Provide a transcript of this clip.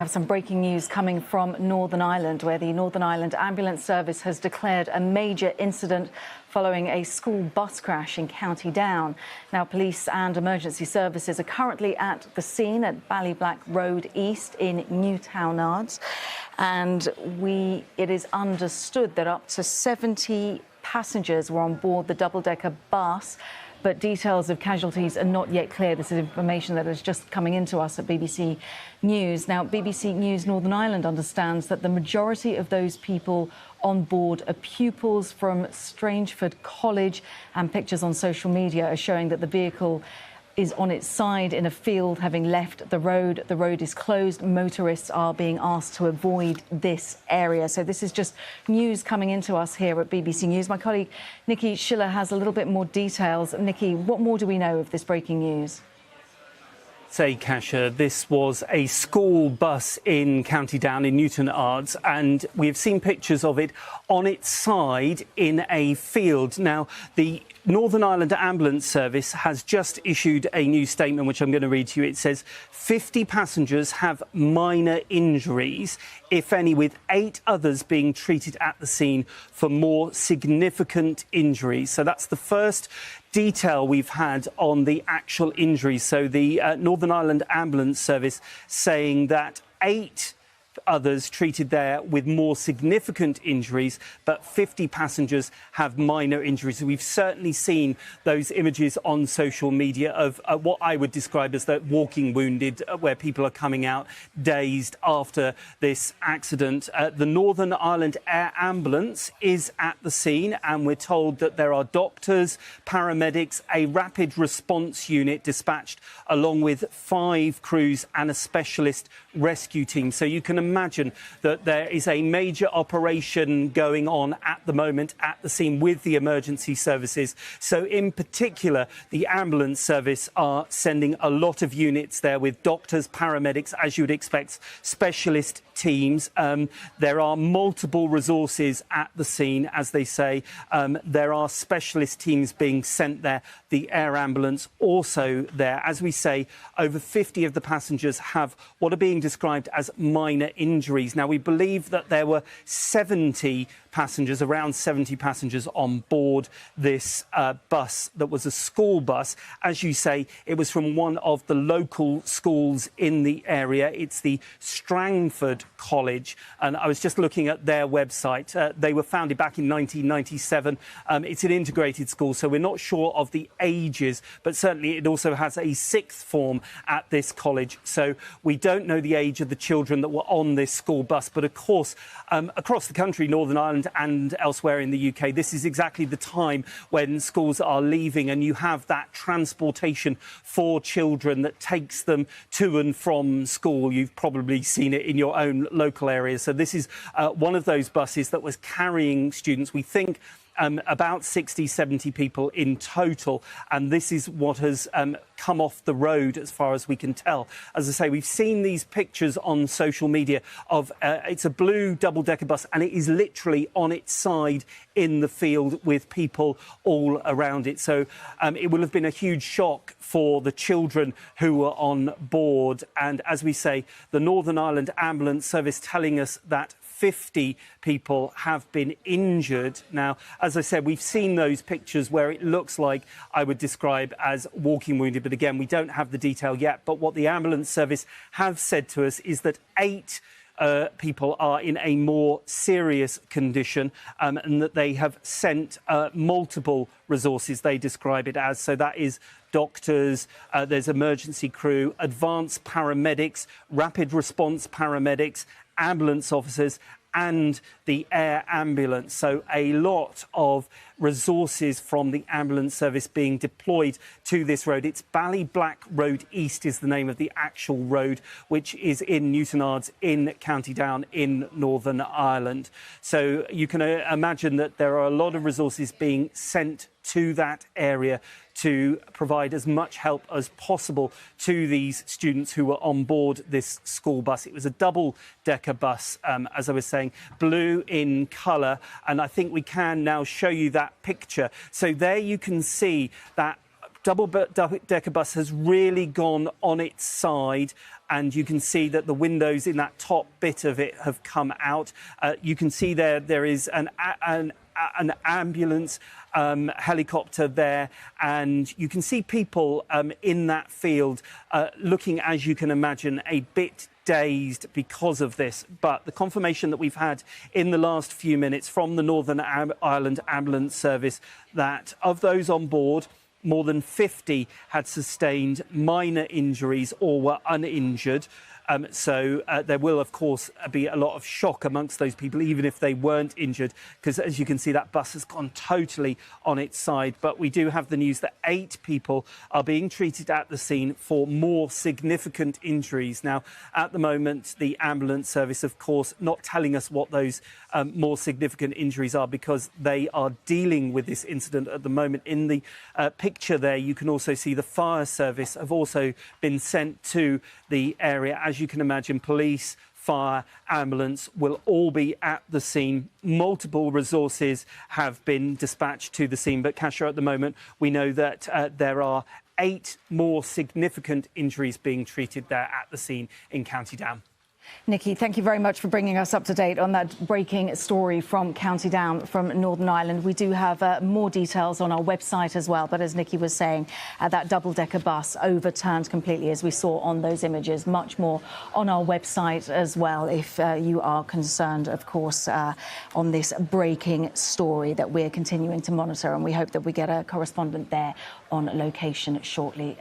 I have some breaking news coming from Northern Ireland, where the Northern Ireland Ambulance Service has declared a major incident following a school bus crash in County Down. Now, police and emergency services are currently at the scene at Ballyblack Road East in Newtownards, and it is understood that up to 70 passengers were on board the double-decker bus. But details of casualties are not yet clear. This is information that is just coming into us at BBC News. Now, BBC News Northern Ireland understands that the majority of those people on board are pupils from Strangford College, and pictures on social media are showing that the vehicle is on its side in a field, having left the road. The road is closed. Motorists are being asked to avoid this area. So this is just news coming into us here at BBC News. My colleague Nikki Schiller has a little bit more details. Nikki, what more do we know of this breaking news? Say, Kasia, this was a school bus in County Down in Newtownards, and we have seen pictures of it on its side in a field. Now, the Northern Ireland Ambulance Service has just issued a new statement, which I'm going to read to you. It says 50 passengers have minor injuries, if any, with 8 others being treated at the scene for more significant injuries. So that's the first detail we've had on the actual injuries. So the Northern Ireland Ambulance Service saying that 8 others treated there with more significant injuries, but 50 passengers have minor injuries. We've certainly seen those images on social media of what I would describe as the walking wounded, where people are coming out dazed after this accident. The Northern Ireland Air Ambulance is at the scene, and we're told that there are doctors, paramedics, a rapid response unit dispatched, along with 5 crews and a specialist rescue team. So you can imagine that there is a major operation going on at the moment at the scene with the emergency services. So in particular, the ambulance service are sending a lot of units there with doctors, paramedics, as you would expect, specialist teams. There are multiple resources at the scene, as they say. There are specialist teams being sent there. The air ambulance also there. As we say, over 50 of the passengers have what are being described as minor injuries. Now, we believe that there were 70 passengers, around 70 passengers on board this bus that was a school bus. As you say, it was from one of the local schools in the area. It's the Strangford College, and I was just looking at their website. They were founded back in 1997. It's an integrated school, so we're not sure of the ages, but certainly it also has a 6th form at this college. So we don't know the age of the children that were on this school bus, but of course, across the country, Northern Ireland and elsewhere in the UK, this is exactly the time when schools are leaving, and you have that transportation for children that takes them to and from school. You've probably seen it in your own local area. So this is one of those buses that was carrying students. We think about 60, 70 people in total, and this is what has come off the road as far as we can tell. As I say, we've seen these pictures on social media of it's a blue double-decker bus, and it is literally on its side in the field with people all around it. So it will have been a huge shock for the children who were on board. And as we say, the Northern Ireland Ambulance Service telling us that 50 people have been injured. Now, as I said, we've seen those pictures where it looks like I would describe as walking wounded, but again, we don't have the detail yet. But what the ambulance service have said to us is that 8 people are in a more serious condition, and that they have sent multiple resources, they describe it as. So that is doctors, there's emergency crew, advanced paramedics, rapid response paramedics, ambulance officers, and the air ambulance. So a lot of resources from the ambulance service being deployed to this road. It's Ballyblack Road East is the name of the actual road, which is in Newtownards in County Down in Northern Ireland. So you can imagine that there are a lot of resources being sent to that area to provide as much help as possible to these students who were on board this school bus. It was a double-decker bus, as I was saying, blue in colour, and I think we can now show you that picture. So there you can see that double-decker bus has really gone on its side and you can see that the windows in that top bit of it have come out. You can see there is an ambulance helicopter there, and you can see people in that field looking, as you can imagine, a bit dazed because of this. But the confirmation that we've had in the last few minutes from the Northern Ireland Ambulance Service that of those on board, more than 50 had sustained minor injuries or were uninjured. So there will, of course, be a lot of shock amongst those people, even if they weren't injured, because, as you can see, that bus has gone totally on its side. But we do have the news that 8 people are being treated at the scene for more significant injuries. Now, at the moment, the ambulance service, of course, not telling us what those more significant injuries are, because they are dealing with this incident at the moment. In the picture there, you can also see the fire service have also been sent to the area. As you can imagine, police, fire, ambulance will all be at the scene. Multiple resources have been dispatched to the scene. But, Kasia, at the moment, we know that there are 8 more significant injuries being treated there at the scene in County Down. Nikki, thank you very much for bringing us up to date on that breaking story from County Down, from Northern Ireland. We do have more details on our website as well. But as Nikki was saying, that double-decker bus overturned completely, as we saw on those images. Much more on our website as well, if you are concerned, of course, on this breaking story that we're continuing to monitor. And we hope that we get a correspondent there on location shortly.